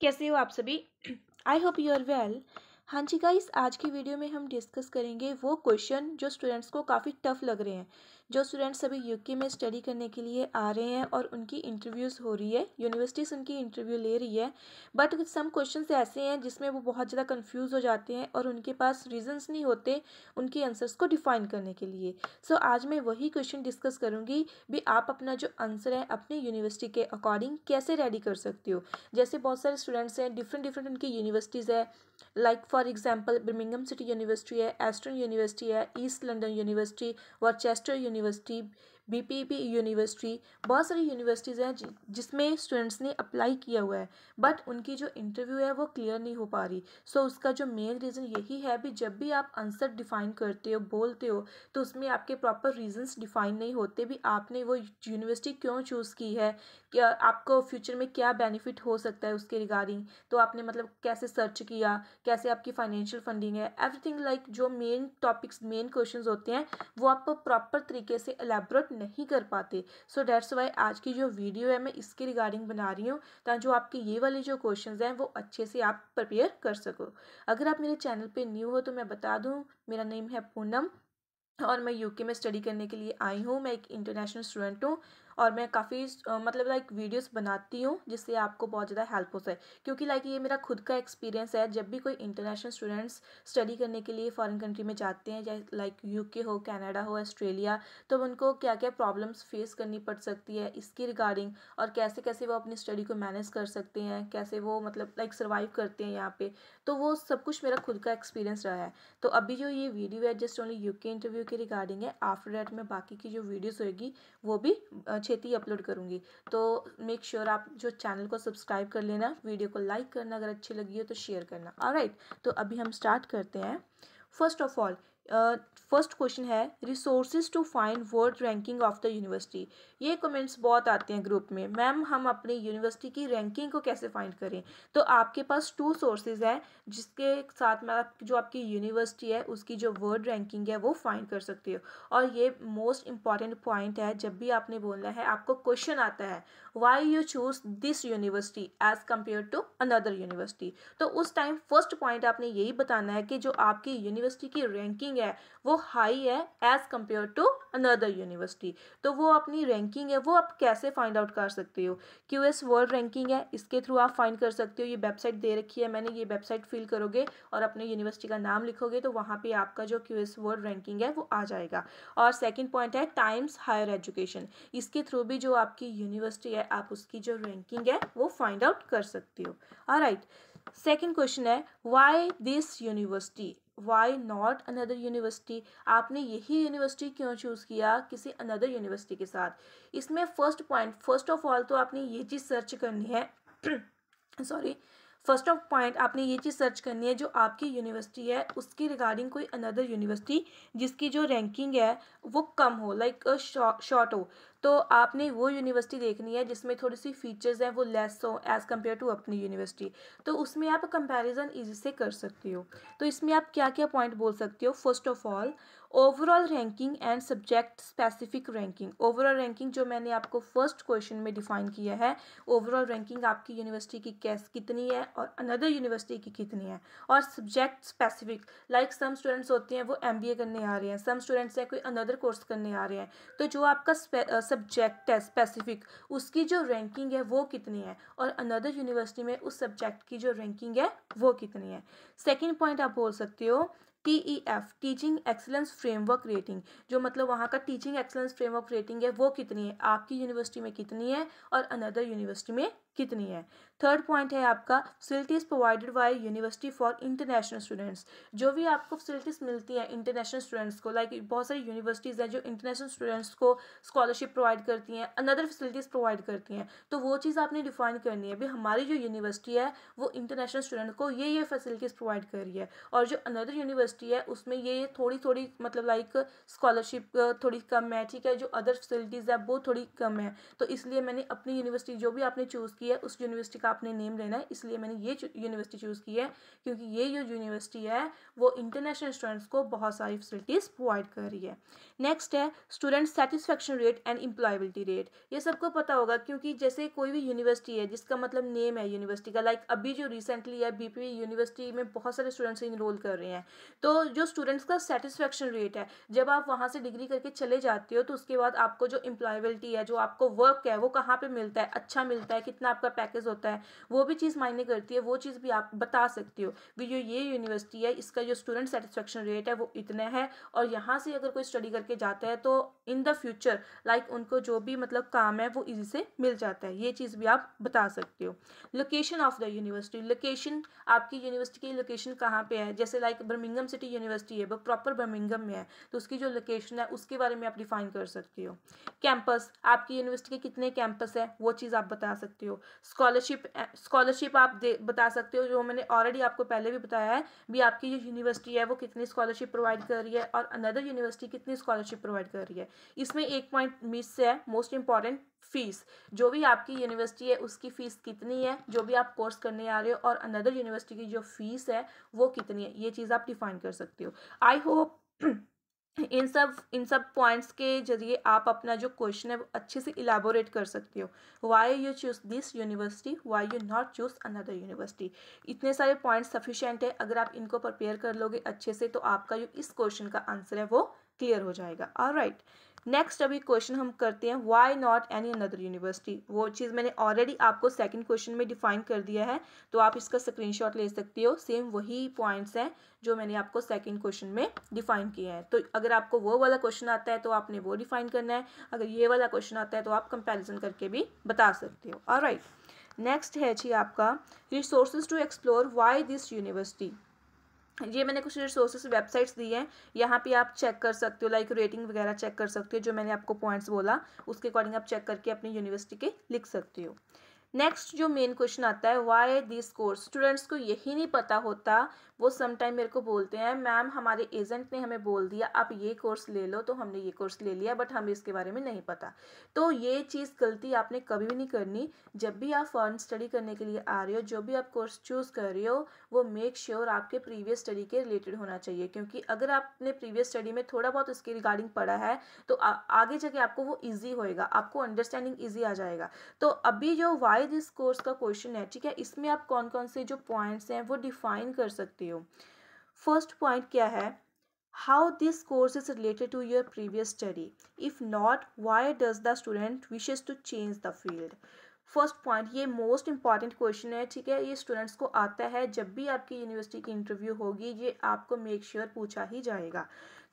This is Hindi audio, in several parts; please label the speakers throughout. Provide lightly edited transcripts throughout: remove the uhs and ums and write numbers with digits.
Speaker 1: कैसे हो आप सभी। I hope you are well. हाँ जी गाइस, आज की वीडियो में हम डिस्कस करेंगे वो क्वेश्चन जो स्टूडेंट्स को काफ़ी टफ लग रहे हैं। जो स्टूडेंट्स अभी यूके में स्टडी करने के लिए आ रहे हैं और उनकी इंटरव्यूज़ हो रही है, यूनिवर्सिटीज़ उनकी इंटरव्यू ले रही है, बट सम क्वेश्चंस ऐसे हैं जिसमें वो बहुत ज़्यादा कंफ्यूज हो जाते हैं और उनके पास रीजंस नहीं होते उनके आंसर्स को डिफाइन करने के लिए। सो आज मैं वही क्वेश्चन डिस्कस करूँगी भी आप अपना जो आंसर है अपने यूनिवर्सिटी के अकॉर्डिंग कैसे रेडी कर सकते हो। जैसे बहुत सारे स्टूडेंट्स हैं, डिफरेंट डिफरेंट उनकी यूनिवर्सिटीज़ है, like for example Birmingham city university है, एस्टर्न यूनिवर्सिटी है, East London university, Worcester university, BPP university. बहुत सारी यूनिवर्सिटीज़ हैं जिसमें स्टूडेंट्स ने अप्लाई किया हुआ है, बट उनकी जो इंटरव्यू है वो क्लियर नहीं हो पा रही। सो उसका जो मेन रीज़न यही है भी जब भी आप आंसर डिफाइन करते हो, बोलते हो, तो उसमें आपके प्रॉपर रीजंस डिफाइन नहीं होते भी आपने वो यूनिवर्सिटी क्यों चूज़ की है, क्या आपको फ्यूचर में क्या बेनिफिट हो सकता है उसके रिगार्डिंग। तो आपने मतलब कैसे सर्च किया, कैसे आपकी फाइनेंशियल फंडिंग है, एवरीथिंग लाइक जो मेन टॉपिक्स मेन क्वेश्चंस होते हैं वो आप प्रॉपर तरीके से एलैबोरेट नहीं कर पाते। सो दैट्स वाई आज की जो वीडियो है मैं इसके रिगार्डिंग बना रही हूँ, ताकि जो आपके ये वाले जो क्वेश्चंस हैं वो अच्छे से आप प्रिपेयर कर सको। अगर आप मेरे चैनल पे न्यू हो तो मैं बता दूँ, मेरा नेम है पूनम और मैं यूके में स्टडी करने के लिए आई हूँ। मैं एक इंटरनेशनल स्टूडेंट हूँ और मैं काफ़ी मतलब लाइक वीडियोस बनाती हूँ जिससे आपको बहुत ज़्यादा हेल्प हो सके, क्योंकि लाइक ये मेरा खुद का एक्सपीरियंस है। जब भी कोई इंटरनेशनल स्टूडेंट्स स्टडी करने के लिए फॉरेन कंट्री में जाते हैं, चाहे लाइक यूके हो, कनाडा हो, ऑस्ट्रेलिया, तो उनको क्या क्या प्रॉब्लम्स फेस करनी पड़ सकती है इसकी रिगार्डिंग, और कैसे कैसे वो अपनी स्टडी को मैनेज कर सकते हैं, कैसे वो मतलब लाइक सर्वाइव करते हैं यहाँ पे। तो वो सब कुछ मेरा खुद का एक्सपीरियंस रहा है। तो अभी जो ये वीडियो है जस्ट ओनली यूके इंटरव्यू के रिगार्डिंग है। आफ्टर दैट मैं बाकी की जो वीडियोस होगी वो भी छेती अपलोड करूँगी। तो मेक श्योर आप जो चैनल को सब्सक्राइब कर लेना, वीडियो को लाइक करना, अगर अच्छी लगी हो तो शेयर करना। ऑलराइट, तो अभी हम स्टार्ट करते हैं। First of all, first question है resources to find world ranking of the university. ये कमेंट्स बहुत आते हैं ग्रुप में, मैम हम अपनी यूनिवर्सिटी की रैंकिंग को कैसे फाइंड करें। तो आपके पास टू सोर्सेज हैं जिसके साथ में आप जो आपकी यूनिवर्सिटी है उसकी जो वर्ल्ड रैंकिंग है वो फाइंड कर सकते हो। और ये मोस्ट इंपॉर्टेंट पॉइंट है, जब भी आपने बोलना है, आपको क्वेश्चन आता है why you choose this university as compared to another university, तो उस टाइम फर्स्ट पॉइंट आपने यही बताना है कि जो आपकी यूनिवर्सिटी की रैंकिंग है वो हाई है as compared to another university. तो वो अपनी रैंकिंग है वो आप कैसे फाइंड आउट कर सकते हो। क्यूएस वर्ल्ड रैंकिंग है, इसके थ्रू आप फाइंड कर सकते हो। ये वेबसाइट दे रखी है मैंने, ये वेबसाइट फिल करोगे और अपने यूनिवर्सिटी का नाम लिखोगे तो वहाँ पे आपका जो क्यूएस वर्ल्ड रैंकिंग है वो आ जाएगा। और सेकंड पॉइंट है टाइम्स हायर एजुकेशन, इसके थ्रू भी जो आपकी यूनिवर्सिटी है आप उसकी जो रैंकिंग है वो फाइंड आउट कर सकते हो। ऑलराइट, सेकंड क्वेश्चन है why this university, why not another university. आपने यही यूनिवर्सिटी क्यों चूज़ किया किसी अनदर यूनिवर्सिटी के साथ। इसमें first point, first of all तो आपने ये चीज़ सर्च करनी है सॉरी, फर्स्ट ऑफ पॉइंट आपने ये चीज़ सर्च करनी है जो आपकी यूनिवर्सिटी है उसकी रिगार्डिंग कोई अनदर यूनिवर्सिटी जिसकी जो रैंकिंग है वो कम हो, लाइक शॉर्ट हो। तो आपने वो यूनिवर्सिटी देखनी है जिसमें थोड़ी सी फीचर्स हैं वो लेस हो एज़ कम्पेयर टू अपनी यूनिवर्सिटी। तो उसमें आप कंपैरिजन इजी से कर सकते हो। तो इसमें आप क्या क्या पॉइंट बोल सकते हो। First of all, overall ranking and subject specific ranking. Overall ranking जो मैंने आपको फर्स्ट क्वेश्चन में डिफाइन किया है, ओवरऑल रैंकिंग आपकी यूनिवर्सिटी की कितनी है और अनदर यूनिवर्सिटी की कितनी है। और subject specific, like some students होते हैं वो एमबीए करने आ रहे हैं, सम स्टूडेंट्स हैं कोई अनदर कोर्स करने आ रहे हैं, तो जो आपका सब्जेक्ट है स्पेसिफिक उसकी जो रैंकिंग है वो कितनी है और अनदर यूनिवर्सिटी में उस सब्जेक्ट की जो रैंकिंग है वो कितनी है। सेकेंड पॉइंट आप बोल सकते हो TEF, teaching excellence framework rating, जो मतलब वहाँ का टीचिंग एक्सीलेंस फ्रेमवर्क रेटिंग है वो कितनी है, आपकी यूनिवर्सिटी में कितनी है और अनदर यूनिवर्सिटी में कितनी है। थर्ड पॉइंट है आपका facilities provided by university for international students. जो भी आपको फैसिलिटीज़ मिलती हैं इंटरनेशनल स्टूडेंट्स को, लाइक बहुत सारी यूनिवर्सिटीज़ हैं जो इंटरनेशनल स्टूडेंट्स को स्कॉलरशिप प्रोवाइड करती हैं, अनदर फैसिलिटीज़ प्रोवाइड करती हैं, तो वो चीज़ आपने डिफाइन करनी है भी हमारी जो यूनिवर्सिटी है वो इंटरनेशनल स्टूडेंट को ये फैसिलिटीज़ प्रोवाइड कर रही है, और जो अनदर यूनिवर्सिटी है उसमें ये थोड़ी थोड़ी मतलब लाइक स्कॉलरशिप थोड़ी कम है, ठीक है, जो अदर फैसिलिटीज़ है वो थोड़ी कम है। तो इसलिए मैंने अपनी यूनिवर्सिटी जो भी आपने चूज़ की है उस यूनिवर्सिटी का आपने नेम लेना है, इसलिए मैंने ये यूनिवर्सिटी चूज़ की है क्योंकि ये जो यूनिवर्सिटी है वो इंटरनेशनल स्टूडेंट्स को बहुत सारी फैसिलिटीज़ प्रोवाइड कर रही है। नेक्स्ट है student satisfaction rate and employability rate. ये सबको पता होगा क्योंकि जैसे कोई भी यूनिवर्सिटी है जिसका मतलब नेम है यूनिवर्सिटी का, लाइक अभी जो रिसेंटली है बीपीवी यूनिवर्सिटी में बहुत सारे स्टूडेंट्स इनरोल कर रहे हैं, तो जो स्टूडेंट्स का सेटिस्फेक्शन रेट है, जब आप वहाँ से डिग्री करके चले जाते हो तो उसके बाद आपको जो एम्प्लॉयबिलिटी है, जो आपको वर्क है वो कहाँ पर मिलता है, अच्छा मिलता है, कितना आपका पैकेज होता है, वो भी चीज़ मायने करती है। वो चीज़ भी आप बता सकते हो भी जो ये यूनिवर्सिटी है इसका जो स्टूडेंट सेटिस्फेक्शन रेट है वो इतना है, और यहाँ से अगर कोई स्टडी करके जाता है तो इन द फ्यूचर लाइक उनको जो भी मतलब काम है वो इजी से मिल जाता है। ये चीज़ भी आप बता सकते हो। Location of the university, location आपकी यूनिवर्सिटी की लोकेशन कहाँ पे है, जैसे लाइक बर्मिंघम सिटी यूनिवर्सिटी है वो प्रॉपर बर्मिंघम में है, तो उसकी जो लोकेशन है उसके बारे में आप डिफाइन कर सकते हो। कैंपस, आपकी यूनिवर्सिटी के कितने कैंपस है वो चीज़ आप बता सकते हो। स्कॉलरशिप आप बता सकते हो, जो मैंने ऑलरेडी आपको पहले भी बताया है भी आपकी जो यूनिवर्सिटी है वो कितनी स्कॉलरशिप प्रोवाइड कर रही है और अनदर यूनिवर्सिटी कितनी स्कॉलरशिप प्रोवाइड कर रही है। इसमें एक पॉइंट मिस है, मोस्ट इंपॉर्टेंट, फीस। जो भी आपकी यूनिवर्सिटी है उसकी फ़ीस कितनी है, जो भी आप कोर्स करने आ रहे हो, और अनदर यूनिवर्सिटी की जो फीस है वो कितनी है, ये चीज़ आप डिफाइन कर सकते हो। आई होप इन सब पॉइंट्स के जरिए आप अपना जो क्वेश्चन है वो अच्छे से इलाबोरेट कर सकते हो। Why you choose this university, why you not choose another university. इतने सारे पॉइंट्स सफिशिएंट है, अगर आप इनको प्रिपेयर कर लोगे अच्छे से तो आपका जो इस क्वेश्चन का आंसर है वो क्लियर हो जाएगा। ऑलराइट, नेक्स्ट अभी क्वेश्चन हम करते हैं why not any another university. वो चीज़ मैंने ऑलरेडी आपको सेकंड क्वेश्चन में डिफाइन कर दिया है, तो आप इसका स्क्रीनशॉट ले सकते हो। सेम वही पॉइंट्स हैं जो मैंने आपको सेकंड क्वेश्चन में डिफाइन किए हैं, तो अगर आपको वो वाला क्वेश्चन आता है तो आपने वो डिफाइन करना है, अगर ये वाला क्वेश्चन आता है तो आप कंपेरिजन करके भी बता सकते हो। ऑलराइट, नेक्स्ट है जी आपका resources to explore why this university. ये मैंने कुछ रिसोर्सेज वेबसाइट्स दी हैं, यहाँ पे आप चेक कर सकते हो, लाइक रेटिंग वगैरह चेक कर सकते हो। जो मैंने आपको पॉइंट्स बोला उसके अकॉर्डिंग आप चेक करके अपनी यूनिवर्सिटी के लिख सकते हो। नेक्स्ट जो मेन क्वेश्चन आता है व्हाई दिस कोर्स। स्टूडेंट्स को यही नहीं पता होता, वो समटाइम मेरे को बोलते हैं मैम हमारे एजेंट ने हमें बोल दिया आप ये कोर्स ले लो, तो हमने ये कोर्स ले लिया बट हमें इसके बारे में नहीं पता। तो ये चीज़ गलती आपने कभी भी नहीं करनी। जब भी आप फॉरेन स्टडी करने के लिए आ रहे हो, जो भी आप कोर्स चूज़ कर रहे हो, वो मेक श्योर आपके प्रीवियस स्टडी के रिलेटेड होना चाहिए, क्योंकि अगर आपने प्रीवियस स्टडी में थोड़ा बहुत उसके रिगार्डिंग पढ़ा है तो आगे जाके आपको वो ईजी होएगा, आपको अंडरस्टैंडिंग ईजी आ जाएगा। तो अभी जो वाई दिस कोर्स का क्वेश्चन है, ठीक है, इसमें आप कौन कौन से जो पॉइंट्स हैं वो डिफाइन कर सकते हो। फर्स्ट पॉइंट क्या है, how this course is related to your previous study, if not why does the student wishes to change the field. First point, ये मोस्ट इंपॉर्टेंट क्वेश्चन है, ठीक है, ये स्टूडेंट्स को आता है जब भी आपकी यूनिवर्सिटी की इंटरव्यू होगी, ये आपको मेक श्योर पूछा ही जाएगा।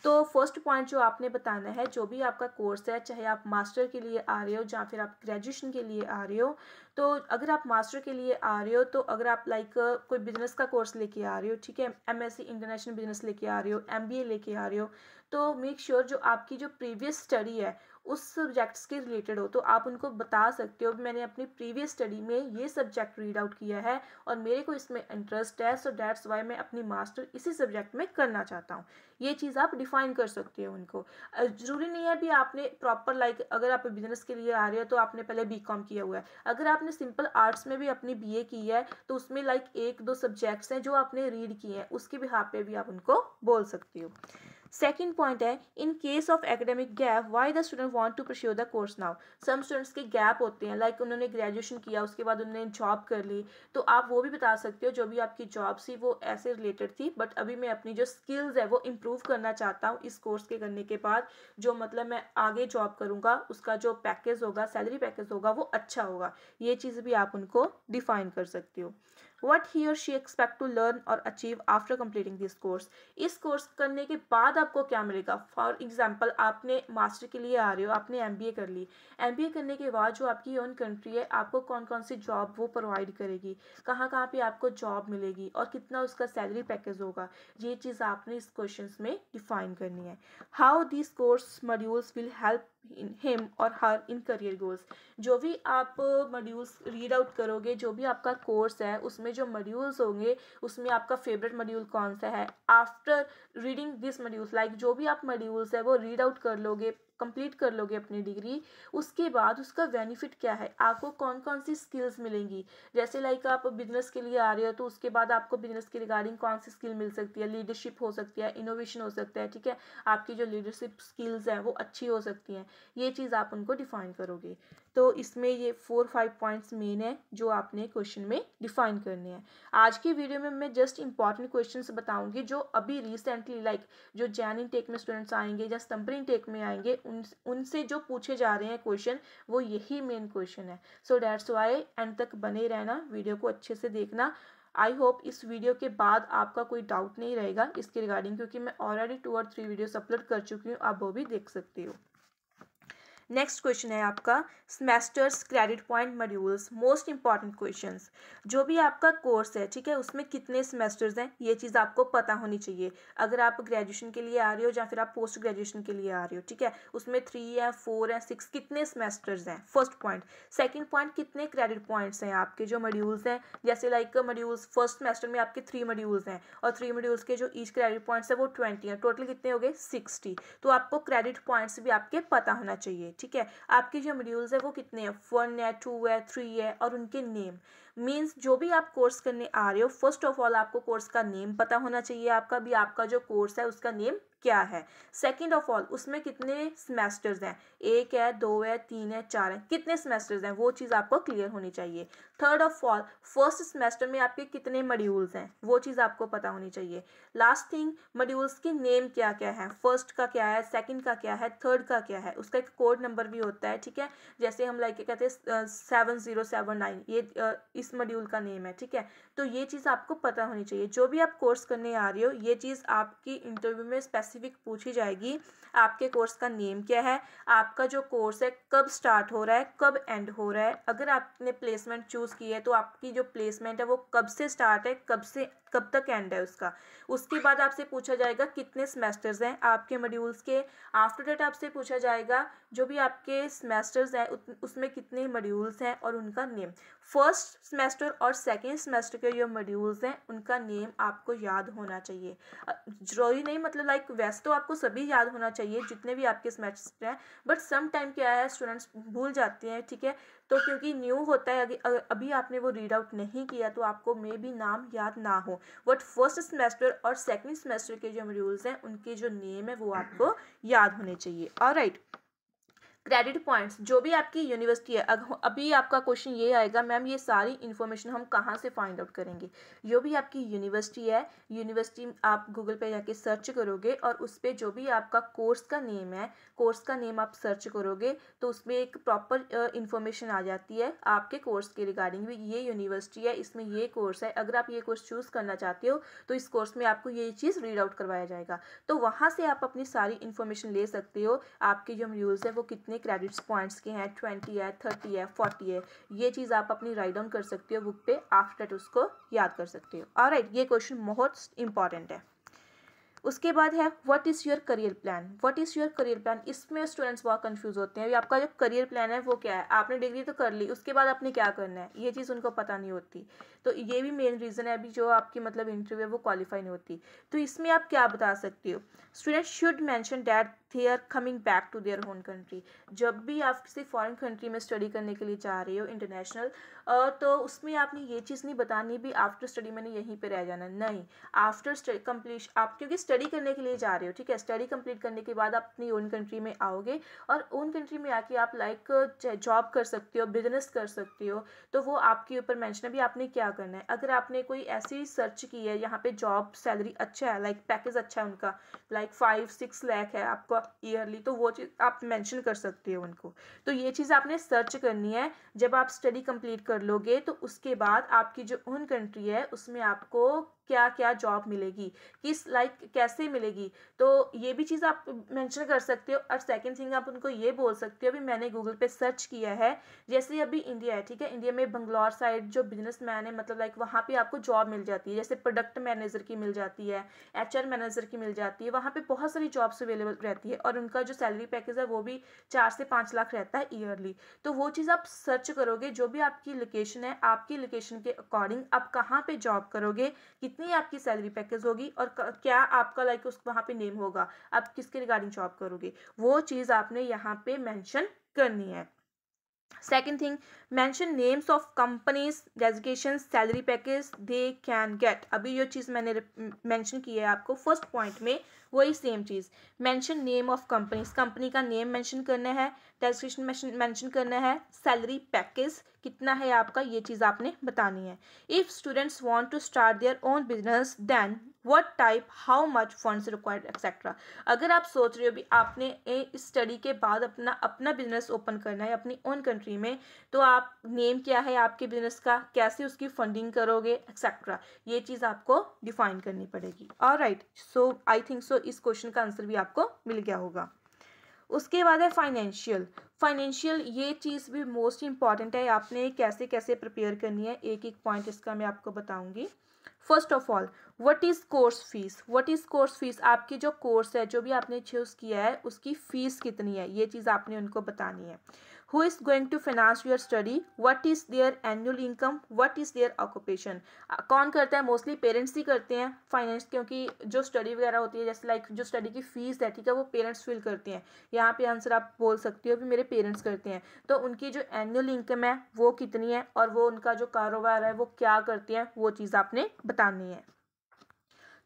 Speaker 1: तो फर्स्ट पॉइंट जो आपने बताना है, जो भी आपका कोर्स है, चाहे आप मास्टर के लिए आ रहे हो या फिर आप ग्रेजुएशन के लिए आ रहे हो, तो अगर आप मास्टर के लिए आ रहे हो, तो अगर आप लाइक कोई बिजनेस का कोर्स लेके आ रहे हो, ठीक है, एमएससी इंटरनेशनल बिजनेस लेके आ रहे हो, एमबीए लेके आ रहे हो, तो मेक श्योर जो आपकी जो प्रीवियस स्टडी है उस सब्जेक्ट्स के रिलेटेड हो, तो आप उनको बता सकते हो मैंने अपनी प्रीवियस स्टडी में ये सब्जेक्ट रीड आउट किया है और मेरे को इसमें इंटरेस्ट है, सो दैट्स वाई मैं अपनी मास्टर इसी सब्जेक्ट में करना चाहता हूँ। ये चीज़ आप डिफाइन कर सकते हो उनको। ज़रूरी नहीं है भी आपने प्रॉपर लाइक अगर आप बिजनेस के लिए आ रहे हो तो आपने पहले बीकॉम किया हुआ है, अगर आपने सिंपल आर्ट्स में भी अपनी बीए की है तो उसमें लाइक एक दो सब्जेक्ट्स हैं जो आपने रीड किए हैं, उसके बिहाफ पे भी आप उनको बोल सकते हो। सेकेंड पॉइंट है in case of academic gap why the student want to pursue the course now. Some students के गैप होते हैं, लाइक उन्होंने ग्रेजुएशन किया उसके बाद उन्होंने जॉब कर ली, तो आप वो भी बता सकते हो जो भी आपकी जॉब थी वो ऐसे रिलेटेड थी, बट अभी मैं अपनी जो स्किल्स है वो इम्प्रूव करना चाहता हूँ इस कोर्स के करने के बाद, जो मतलब मैं आगे जॉब करूँगा उसका जो पैकेज होगा, सैलरी पैकेज होगा वो अच्छा होगा। ये चीज़ भी आप उनको डिफाइन कर सकते हो। what he or she expect to learn or achieve after completing this course। इस कोर्स करने के बाद आपको क्या मिलेगा। फॉर एग्जाम्पल आपने मास्टर के लिए आ रहे हो, आपने एमबीए कर ली, एमबीए करने के बाद जो आपकी ओन कंट्री है आपको कौन कौन सी जॉब वो प्रोवाइड करेगी, कहाँ कहाँ पे आपको जॉब मिलेगी और कितना उसका सैलरी पैकेज होगा, ये चीज़ आपने इस क्वेश्चन में डिफाइन करनी है। How this course modules will help in him और हर इन करियर गोल्स। जो भी आप मॉड्यूल्स रीड आउट करोगे, जो भी आपका कोर्स है उसमें जो मॉड्यूल्स होंगे उसमें आपका फेवरेट मॉड्यूल कौन सा है, after reading this modules, like जो भी आप मॉड्यूल्स है वो रीड आउट कर लोगे, कंप्लीट कर लोगे अपनी डिग्री, उसके बाद उसका बेनिफिट क्या है, आपको कौन कौन सी स्किल्स मिलेंगी। जैसे लाइक आप बिजनेस के लिए आ रहे हो तो उसके बाद आपको बिजनेस के रिगार्डिंग कौन सी स्किल मिल सकती है, लीडरशिप हो सकती है, इनोवेशन हो सकता है, ठीक है, आपकी जो लीडरशिप स्किल्स हैं वो अच्छी हो सकती हैं, ये चीज़ आप उनको डिफाइन करोगे। तो इसमें ये 4-5 पॉइंट्स मेन है जो आपने क्वेश्चन में डिफाइन करने हैं। आज की वीडियो में मैं जस्ट इंपॉर्टेंट क्वेश्चंस बताऊंगी जो अभी रिसेंटली लाइक जो जैन इनटेक में स्टूडेंट्स आएंगे या सितंबर इनटेक में आएंगे उनसे जो पूछे जा रहे हैं क्वेश्चन, वो यही मेन क्वेश्चन है। सो दैट्स वाई एंड तक बने रहना, वीडियो को अच्छे से देखना। आई होप इस वीडियो के बाद आपका कोई डाउट नहीं रहेगा इसके रिगार्डिंग, क्योंकि मैं ऑलरेडी 2 और 3 वीडियोस अपलोड कर चुकी हूँ, आप वो भी देख सकते हो। नेक्स्ट क्वेश्चन है आपका semesters credit point modules, most important questions. जो भी आपका कोर्स है, ठीक है, उसमें कितने सेमेस्टर्स हैं ये चीज़ आपको पता होनी चाहिए। अगर आप ग्रेजुएशन के लिए आ रहे हो या फिर आप पोस्ट ग्रेजुएशन के लिए आ रहे हो, ठीक है, उसमें 3 है, 4 है, 6 कितने सेमेस्टर्स हैं, फर्स्ट पॉइंट। सेकेंड पॉइंट, कितने क्रेडिट पॉइंट्स हैं आपके जो मॉड्यूल्स हैं। जैसे लाइक मॉड्यूल्स फर्स्ट सेमेस्टर में आपके 3 मॉड्यूल्स हैं और 3 मॉड्यूल्स के जो ईच क्रेडिट पॉइंट्स है वो 20 हैं, टोटल कितने हो गए 60। तो आपको क्रेडिट पॉइंट्स भी आपके पता होना चाहिए, ठीक है। आपके जो मॉड्यूल्स है वो कितने हैं, 1 है, 2 है, 3 है, और उनके नेम मीन्स जो भी आप कोर्स करने आ रहे हो, फर्स्ट ऑफ ऑल आपको कोर्स का नेम पता होना चाहिए, आपका भी आपका जो कोर्स है उसका नेम क्या है। सेकेंड ऑफ ऑल उसमें कितने सेमेस्टर्स हैं, 1 है, 2 है, 3 है, 4 है, कितने सेमेस्टर्स हैं वो चीज़ आपको क्लियर होनी चाहिए। Third of all first semester में आपके कितने मॉड्यूल्स हैं वो चीज़ आपको पता होनी चाहिए। लास्ट थिंग, मॉड्यूल्स के नेम क्या क्या है, फर्स्ट का क्या है, सेकंड का क्या है, थर्ड का क्या है, उसका एक कोड नंबर भी होता है, ठीक है। जैसे हम लाइक कहते हैं 7079, ये इस मॉड्यूल का नेम है, ठीक है। तो ये चीज़ आपको पता होनी चाहिए। जो भी आप कोर्स करने आ रहे हो ये चीज़ आपकी इंटरव्यू में स्पेसिफिक पूछी जाएगी, आपके कोर्स का नेम क्या है, आपका जो कोर्स है कब स्टार्ट हो रहा है, कब एंड हो रहा है। अगर आपने प्लेसमेंट चूज़ की है तो आपकी जो प्लेसमेंट है वो कब से स्टार्ट है, कब तक एंड है उसका। उसके बाद आपसे पूछा जाएगा कितने सेमेस्टर्स हैं आपके मॉड्यूल्स के। आफ्टर डेट आपसे पूछा जाएगा जो भी आपके सेमेस्टर्स हैं उसमें कितने मॉड्यूल्स हैं और उनका नेम। फर्स्ट सेमेस्टर और सेकेंड सेमेस्टर के जो मॉड्यूल्स हैं उनका नेम आपको याद होना चाहिए। जरूरी नहीं, मतलब लाइक वैसे तो आपको सभी याद होना चाहिए जितने भी आपके सेमेस्टर हैं, बट सम टाइम क्या है स्टूडेंट्स भूल जाते हैं, ठीक है। तो क्योंकि न्यू होता है, अभी आपने वो रीड आउट नहीं किया तो आपको मे बी नाम याद ना हो, बट फर्स्ट सेमेस्टर और सेकंड सेमेस्टर के जो मॉड्यूल्स हैं उनके जो नेम है वो आपको याद होने चाहिए। ऑलराइट, क्रेडिट पॉइंट्स जो भी आपकी यूनिवर्सिटी है। अभी आपका क्वेश्चन ये आएगा मैम ये सारी इन्फॉर्मेशन हम कहाँ से फाइंड आउट करेंगे। जो भी आपकी यूनिवर्सिटी है, यूनिवर्सिटी आप गूगल पे जाके सर्च करोगे और उस पर जो भी आपका कोर्स का नेम है, कोर्स का नेम आप सर्च करोगे तो उसमें एक प्रॉपर इन्फॉर्मेशन आ जाती है आपके कोर्स के रिगार्डिंग भी। ये यूनिवर्सिटी है, इसमें ये कोर्स है, अगर आप ये कोर्स चूज़ करना चाहते हो तो इस कोर्स में आपको ये चीज़ रीड आउट करवाया जाएगा। तो वहाँ से आप अपनी सारी इन्फॉर्मेशन ले सकते हो, आपके जो मॉड्यूल्स है वो कितने क्रेडिट्स पॉइंट्स के हैं, 20 है, 30 है, 40 है, ये चीज़ आप अपनी राइट डाउन कर सकते हो बुक पे, आफ्टर दैट उसको याद कर सकते हो। ऑलराइट, ये क्वेश्चन बहुत इंपॉर्टेंट है। उसके बाद है what is your career plan. What is your career plan, इसमें स्टूडेंट्स बहुत कंफ्यूज होते हैं। आपका जो करियर प्लान है वो क्या है, आपने डिग्री तो कर ली, उसके बाद आपने क्या करना है ये चीज़ उनको पता नहीं होती। तो ये भी मेन रीज़न है अभी जो आपकी मतलब इंटरव्यू है वो क्वालिफाई नहीं होती। तो इसमें आप क्या बता सकते हो, student should mention that they are coming back to their home country. जब भी आप किसी फॉरेन कंट्री में स्टडी करने के लिए जा रहे हो इंटरनेशनल, तो उसमें आपने ये चीज़ नहीं बतानी भी आफ्टर स्टडी मैंने यहीं पे रह जाना, नहीं। आफ्टर स्टडी कंप्लीट आप क्योंकि स्टडी करने के लिए जा रहे हो, ठीक है, स्टडी कंप्लीट करने के बाद आप अपनी ओन कंट्री में आओगे और ओन कंट्री में आके आप लाइक जॉब कर सकते हो, बिजनेस कर सकते हो। तो वो आपके ऊपर मेंशन है भी आपने क्या करना है। अगर आपने कोई ऐसी सर्च की है यहाँ पे जॉब सैलरी अच्छा है, लाइक पैकेज अच्छा है उनका, लाइक 5-6 लाख है आपका ईयरली, तो वो चीज़ आप मेंशन कर सकते हो उनको। तो ये चीज़ आपने सर्च करनी है। जब आप स्टडी कंप्लीट कर लोगे तो उसके बाद आपकी जो ओन कंट्री है उसमें आपको क्या क्या जॉब मिलेगी, किस लाइक कैसे मिलेगी, तो ये भी चीज़ आप मेंशन कर सकते हो। और सेकंड थिंग आप उनको ये बोल सकते हो भी मैंने गूगल पे सर्च किया है, जैसे अभी इंडिया है, ठीक है, इंडिया में बंगलौर साइड जो बिजनेसमैन है मतलब लाइक वहाँ पे आपको जॉब मिल जाती है, जैसे प्रोडक्ट मैनेजर की मिल जाती है, HR मैनेजर की मिल जाती है, वहाँ पे बहुत सारी जॉब्स अवेलेबल रहती है और उनका जो सैलरी पैकेज है वो भी 4 से 5 लाख रहता है ईयरली। तो वो चीज़ आप सर्च करोगे, जो भी आपकी लोकेशन है आपकी लोकेशन के अकॉर्डिंग आप कहाँ पे जॉब करोगे, कितनी आपकी सैलरी पैकेज होगी और क्या आपका लाइक उस वहाँ पे नेम होगा, आप किसके रिगार्डिंग जॉब करोगे, वो चीज़ आपने यहाँ पे मेंशन करनी है। Second thing, mention names of companies, designations, salary package they can get. अभी जो चीज़ मैंने मेंशन की है आपको फर्स्ट पॉइंट में, वही same cheese, mention name of companies, company का नेम मेंशन करना है, डेजिग्नेशन मेंशन करना है, सैलरी पैकेज कितना है आपका, ये चीज़ आपने बतानी है। If students want to start their own business then what type, how much funds required etcetera. अगर आप सोच रहे हो भी आपने इस स्टडी के बाद अपना बिजनेस ओपन करना है अपनी ओन कंट्री में, तो आप नेम क्या है आपके बिजनेस का, कैसे उसकी फंडिंग करोगे एक्सेट्रा, ये चीज़ आपको डिफाइन करनी पड़ेगी। Alright, so I think so इस क्वेश्चन का आंसर भी आपको मिल गया होगा। उसके बाद है फाइनेंशियल, ये चीज़ भी मोस्ट इंपॉर्टेंट है, आपने कैसे कैसे प्रिपेयर करनी है, एक एक पॉइंट इसका मैं आपको बताऊंगी। First of all, what is course fees, आपकी जो कोर्स है जो भी आपने चूज़ किया है उसकी फ़ीस कितनी है, ये चीज़ आपने उनको बतानी है। Who is going to finance your study, what is their annual income, what is their occupation. कौन करता है, मोस्टली पेरेंट्स ही करते हैं फाइनेंस, क्योंकि जो स्टडी वगैरह होती है जैसे लाइक जो स्टडी की फ़ीस है, ठीक है, वो पेरेंट्स फिल करते हैं। यहाँ पे आंसर आप बोल सकते हो कि मेरे पेरेंट्स करते हैं, तो उनकी जो एनुअल इनकम है वो कितनी है और वो उनका जो कारोबार है वो क्या करते हैं, वो चीज़ आपने बतानी है।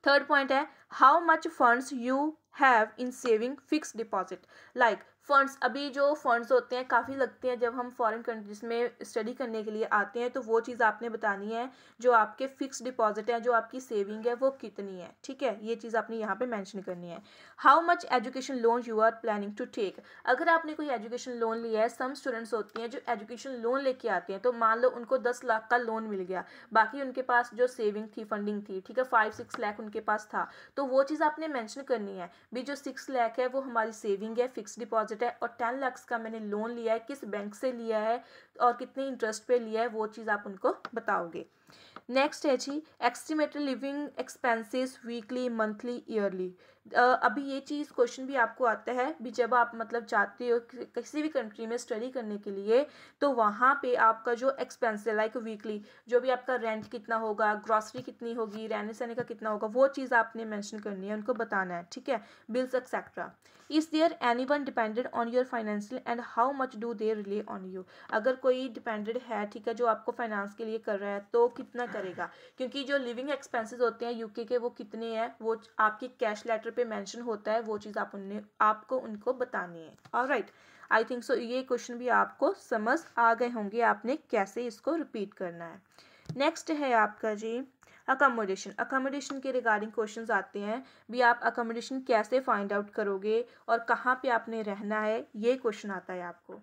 Speaker 1: थर्ड पॉइंट है, how much funds you have in saving fix deposit, like funds, अभी जो फंड्स होते हैं काफ़ी लगते हैं जब हम फॉरेन कंट्रीज में स्टडी करने के लिए आते हैं, तो वो चीज़ आपने बतानी है, जो आपके फिक्स डिपॉजिट है, जो आपकी सेविंग है वो कितनी है, ठीक है, ये चीज़ आपने यहाँ पे मेंशन करनी है। How much education loan you are planning to take, अगर आपने कोई एजुकेशन लोन लिया है, सम स्टूडेंट्स होते हैं जो एजुकेशन लोन लेके आते हैं, तो मान लो उनको 10 लाख का लोन मिल गया, बाकी उनके पास जो सेविंग थी, फंडिंग थी, ठीक है, 5-6 लाख उनके पास था, तो वो चीज़ आपने मेंशन करनी है भी जो 6 लाख है वो हमारी सेविंग है, फिक्स डिपॉजिट है, और 10 लाख का मैंने लोन लिया है, किस बैंक से लिया है और कितने इंटरेस्ट पे लिया है, वो चीज़ आप उनको बताओगे। नेक्स्ट है जी, estimated living expenses weekly, monthly, yearly. अभी ये चीज़ क्वेश्चन भी आपको आता है भी जब आप मतलब जाते हो किसी भी कंट्री में स्टडी करने के लिए, तो वहाँ पे आपका जो एक्सपेंस है लाइक वीकली, जो भी आपका रेंट कितना होगा, ग्रॉसरी कितनी होगी, रहने सहने का कितना होगा, वो चीज़ आपने मेंशन करनी है, उनको बताना है, ठीक है, bills etcetera. Is there anyone depended on your financial and how much do they rely on you, अगर कोई डिपेंडेड है, ठीक है, जो आपको फाइनेंस के लिए कर रहा है, तो कितना करेगा, क्योंकि जो लिविंग एक्सपेंसेस होते हैं यूके के वो कितने हैं, वो आपके कैश लेटर पे मेंशन होता है, वो चीज़ आपको उनको बतानी है। ऑलराइट, आई थिंक सो ये क्वेश्चन भी आपको समझ आ गए होंगे, आपने कैसे इसको रिपीट करना है। नेक्स्ट है आपका जी अकोमोडेशन के रिगार्डिंग क्वेश्चंस आते हैं भी, आप अकोमोडेशन कैसे फाइंड आउट करोगे और कहाँ पे आपने रहना है, ये क्वेश्चन आता है आपको।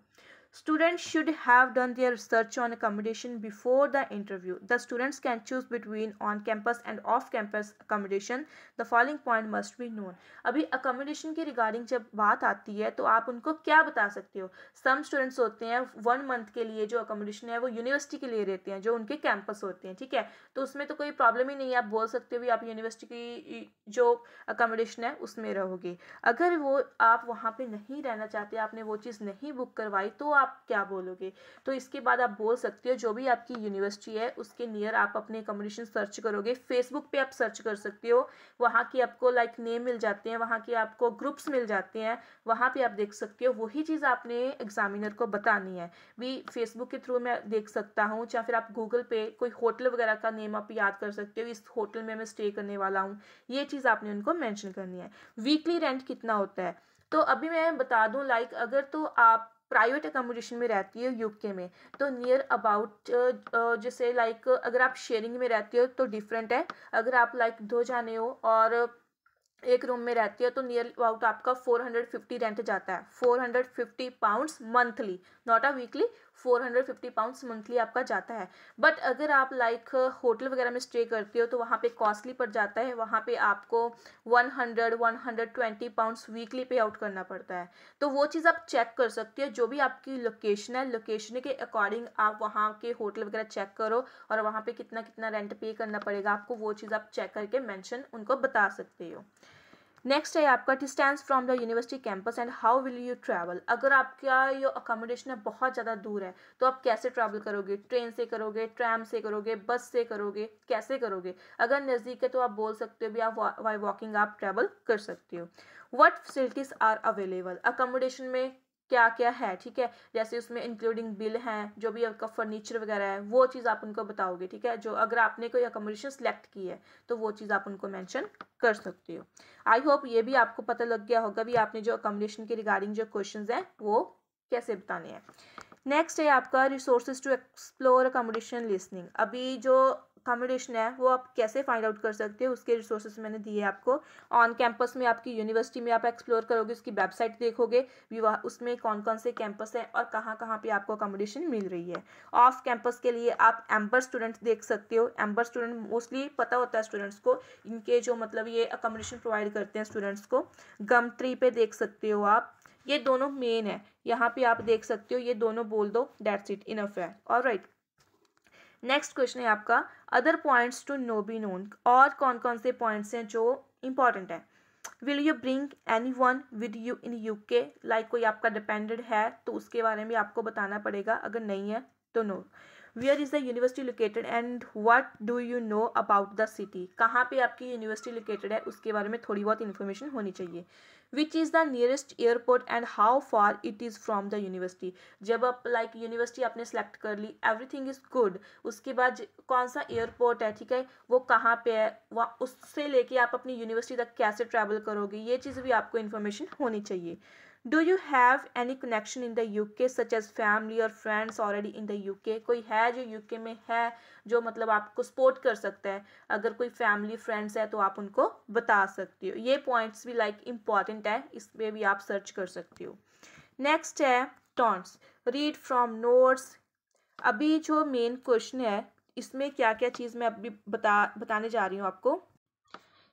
Speaker 1: Students should have done their research on accommodation before the interview. The students can choose between on-campus and off-campus accommodation. The following point must be known. अभी accommodation के regarding जब बात आती है तो आप उनको क्या बता सकते हो। Some students होते हैं 1 month के लिए जो accommodation है वो यूनिवर्सिटी के लिए रहते हैं, जो उनके कैंपस होते हैं, ठीक है, तो उसमें तो कोई प्रॉब्लम ही नहीं है, आप बोल सकते हो भी आप यूनिवर्सिटी की जो accommodation है उसमें रहोगे। अगर वो आप वहाँ पे नहीं रहना चाहते, आपने वो चीज़ नहीं बुक करवाई, तो आप क्या बोलोगे, तो इसके बाद आप बोल सकते हो जो भी आपकी यूनिवर्सिटी है उसके नियर आप अपने अकोमोडेशन सर्च करोगे, फेसबुक पे आप सर्च कर सकते हो, वहाँ की आपको लाइक नेम मिल जाते हैं, वहाँ के आपको ग्रुप्स मिल जाते हैं, वहाँ पे आप देख सकते हो, वही चीज़ आपने एग्जामिनर को बतानी है भी फेसबुक के थ्रू मैं देख सकता हूँ, या फिर आप गूगल पे कोई होटल वगैरह का नेम आप याद कर सकते हो, इस होटल में मैं स्टे करने वाला हूँ, ये चीज़ आपने उनको मैंशन करनी है। वीकली रेंट कितना होता है, तो अभी मैं बता दूँ लाइक अगर तो आप प्राइवेट अकोमोडेशन में रहती है यूके में, तो नियर अबाउट जैसे लाइक अगर आप शेयरिंग में रहती हो तो डिफरेंट है, अगर आप लाइक 2 जाने हो और एक रूम में रहती है तो नियर अबाउट आपका 450 रेंट जाता है, 450 pounds monthly, not a weekly, 450 pounds monthly आपका जाता है। बट अगर आप लाइक होटल वगैरह में स्टे करते हो तो वहाँ पे कॉस्टली पड़ जाता है, वहाँ पे आपको 120 पाउंड्स वीकली पे आउट करना पड़ता है, तो वो चीज़ आप चेक कर सकते हो, जो भी आपकी लोकेशन है, लोकेशन के अकॉर्डिंग आप वहाँ के होटल वगैरह चेक करो और वहाँ पे कितना कितना रेंट पे करना पड़ेगा आपको, वो चीज़ आप चेक करके मेंशन उनको बता सकते हो। नेक्स्ट है आपका distance from the university campus and how will you travel. अगर आपका ये अकोमोडेशन है बहुत ज़्यादा दूर है तो आप कैसे ट्रैवल करोगे, ट्रेन से करोगे, ट्रैम से करोगे, बस से करोगे, कैसे करोगे। अगर नज़दीक है तो आप बोल सकते हो भी आप बाय वॉकिंग आप ट्रैवल कर सकते हो। What facilities are available, accommodation में क्या क्या है, ठीक है, जैसे उसमें इंक्लूडिंग बिल हैं, जो भी आपका फर्नीचर वगैरह है वो चीज़ आप उनको बताओगे, ठीक है, जो अगर आपने कोई अकोमोडेशन सेलेक्ट की है तो वो चीज़ आप उनको मेंशन कर सकते हो। आई होप ये भी आपको पता लग गया होगा भी आपने जो अकोमोडेशन के रिगार्डिंग जो क्वेश्चंस हैं वो कैसे बताने हैं। नेक्स्ट है आपका resources to explore accommodation listening. अभी जो अकोमोडेशन है वो आप कैसे फाइंड आउट कर सकते हो, उसके रिसोर्सेज मैंने दिए आपको। ऑन कैंपस में आपकी यूनिवर्सिटी में आप एक्सप्लोर करोगे, उसकी वेबसाइट देखोगे भी उसमें कौन कौन से कैंपस है और कहाँ कहाँ पे आपको अकोमोडेशन मिल रही है। ऑफ कैंपस के लिए आप एम्बर स्टूडेंट्स देख सकते हो। एम्बर स्टूडेंट मोस्टली पता होता है स्टूडेंट्स को, इनके जो मतलब ये अकोमोडेशन प्रोवाइड करते हैं स्टूडेंट्स को। गम ट्री पे देख सकते हो आप, ये दोनों मेन है, यहाँ पे आप देख सकते हो, ये दोनों बोल दो, दैट्स इट, इनफ है। ऑलराइट, नेक्स्ट क्वेश्चन है आपका other points to know be known. और कौन कौन से पॉइंट्स हैं जो इंपॉर्टेंट है। Will you bring anyone with you in UK, like कोई आपका डिपेंडेंट है तो उसके बारे में आपको बताना पड़ेगा, अगर नहीं है तो no. Where is the university located and what do you know about the city, कहाँ पे आपकी यूनिवर्सिटी लोकेटेड है उसके बारे में थोड़ी बहुत इन्फॉर्मेशन होनी चाहिए। Which is the nearest airport and how far it is from the university. जब आप लाइक यूनिवर्सिटी आपने सेलेक्ट कर ली, एवरीथिंग इज़ गुड, उसके बाद कौन सा एयरपोर्ट है, ठीक है, वो कहाँ पे है, वह उससे लेके आप अपनी यूनिवर्सिटी तक कैसे ट्रैवल करोगे, ये चीज़ भी आपको इन्फॉर्मेशन होनी चाहिए। Do you have any connection in the UK such as family और friends already in the UK, कोई है जो यूके में है जो मतलब आपको सपोर्ट कर सकता है, अगर कोई फैमिली फ्रेंड्स है तो आप उनको बता सकते हो। ये पॉइंट्स भी लाइक इंपॉर्टेंट है, इस पर भी आप सर्च कर सकते हो। नेक्स्ट है टॉन्ट्स, रीड फ्रॉम नोट्स। अभी जो मेन क्वेश्चन है इसमें क्या क्या चीज़ मैं अभी बताने जा रही हूँ आपको।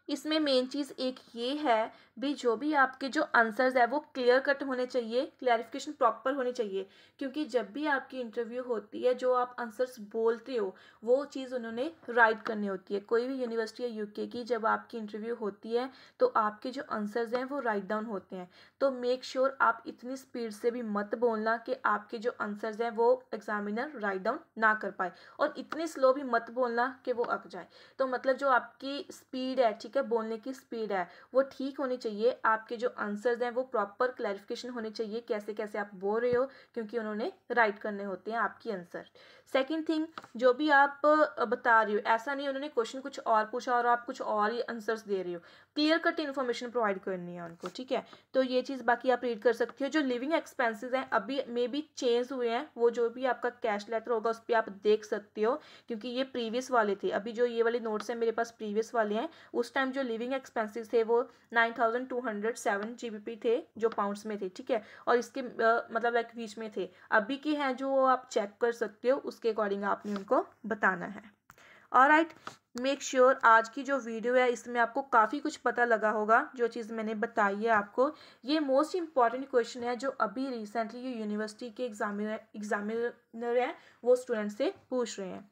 Speaker 1: इसमें मेन चीज़ एक ये है भी जो भी आपके जो आंसर्स है वो क्लियर कट होने चाहिए, क्लैरिफिकेशन प्रॉपर होनी चाहिए, क्योंकि जब भी आपकी इंटरव्यू होती है जो आप आंसर्स बोलते हो वो चीज़ उन्होंने राइट करनी होती है। कोई भी यूनिवर्सिटी या यूके की जब आपकी इंटरव्यू होती है तो आपके जो आंसर्स हैं वो राइट डाउन होते हैं। तो मेक श्योर आप इतनी स्पीड से भी मत बोलना कि आपके जो आंसर्स हैं वो एग्जामिनर राइट डाउन ना कर पाए, और इतनी स्लो भी मत बोलना कि वो अक जाए। तो मतलब जो आपकी स्पीड है, ठीक है, बोलने की स्पीड है वो ठीक होनी चाहिए। आपके जो आंसर्स हैं वो प्रॉपर क्लैरिफिकेशन होनी चाहिए कैसे कैसे आप बोल रहे हो, क्योंकि उन्होंने राइट करने होते हैं आपकी आंसर। सेकंड थिंग, जो भी आप बता रहे हो ऐसा नहीं उन्होंने क्वेश्चन कुछ और पूछा और आप कुछ और ही आंसर्स दे रहे हो, क्लियर कट इन्फॉर्मेशन प्रोवाइड करनी है उनको, ठीक है। तो ये चीज़ बाकी आप रीड कर सकते हो। जो लिविंग एक्सपेंसेस हैं अभी मे बी चेंज हुए हैं, वो जो भी आपका कैश लेटर होगा उस पर आप देख सकते हो, क्योंकि ये प्रीवियस वाले थे। अभी जो ये वाले नोट्स हैं मेरे पास प्रीवियस वाले हैं, उस टाइम जो लिविंग एक्सपेंसेस थे वो 9207 GBP थे जो पाउंड्स में थे, ठीक है, और इसके मतलब लाइक बीच में थे। अभी के हैं जो आप चेक कर सकते हो, उसके अकॉर्डिंग आपने उनको बताना है। ऑलराइट, मेक श्योर आज की जो वीडियो है इसमें आपको काफ़ी कुछ पता लगा होगा, जो चीज़ मैंने बताई है आपको। ये मोस्ट इंपॉर्टेंट क्वेश्चन है जो अभी रिसेंटली ये यूनिवर्सिटी के एग्जामिनर हैं वो स्टूडेंट से पूछ रहे हैं।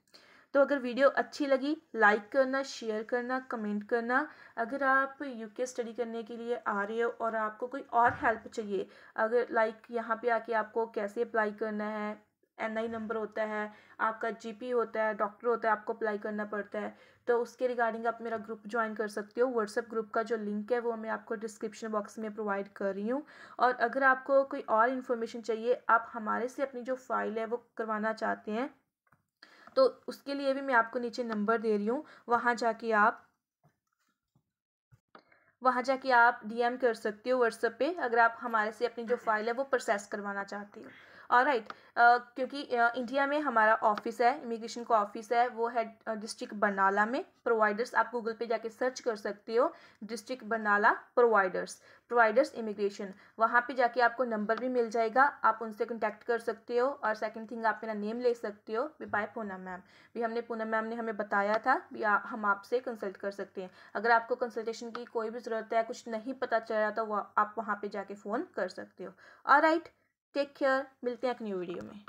Speaker 1: तो अगर वीडियो अच्छी लगी लाइक करना, शेयर करना, कमेंट करना। अगर आप यूके स्टडी करने के लिए आ रहे हो और आपको कोई और हेल्प चाहिए, अगर लाइक यहाँ पे आके आपको कैसे अप्लाई करना है, NI नंबर होता है, आपका GP होता है, डॉक्टर होता है, आपको अप्लाई करना पड़ता है, तो उसके रिगार्डिंग आप मेरा ग्रुप ज्वाइन कर सकते हो। व्हाट्सएप ग्रुप का जो लिंक है वो मैं आपको डिस्क्रिप्शन बॉक्स में प्रोवाइड कर रही हूँ। और अगर आपको कोई और इन्फॉर्मेशन चाहिए, आप हमारे से अपनी जो फाइल है वो करवाना चाहते हैं, तो उसके लिए भी मैं आपको नीचे नंबर दे रही हूँ, वहाँ जाके आप DM कर सकते हो व्हाट्सएप पे, अगर आप हमारे से अपनी जो फाइल है वो प्रोसेस करवाना चाहते हो। ऑलराइट, क्योंकि इंडिया में हमारा ऑफिस है, इमिग्रेशन का ऑफिस है, वो है डिस्ट्रिक्ट बरनाला में। प्रोवाइडर्स आप गूगल पे जाके सर्च कर सकते हो, डिस्ट्रिक्ट बरनाला प्रोवाइडर्स इमिग्रेशन, वहाँ पे जाके आपको नंबर भी मिल जाएगा, आप उनसे कॉन्टैक्ट कर सकते हो। और सेकंड थिंग, आप मेरा नेम ले सकते हो भी बाय पूनम मैम, भी पूनम मैम ने हमें बताया था भी हम आपसे कंसल्ट कर सकते हैं। अगर आपको कंसल्टेशन की कोई भी ज़रूरत है, कुछ नहीं पता चल रहा, तो वो आप वहाँ पे जाके फ़ोन कर सकते हो। ऑलराइट, टेक केयर, मिलते हैं एक न्यू वीडियो में।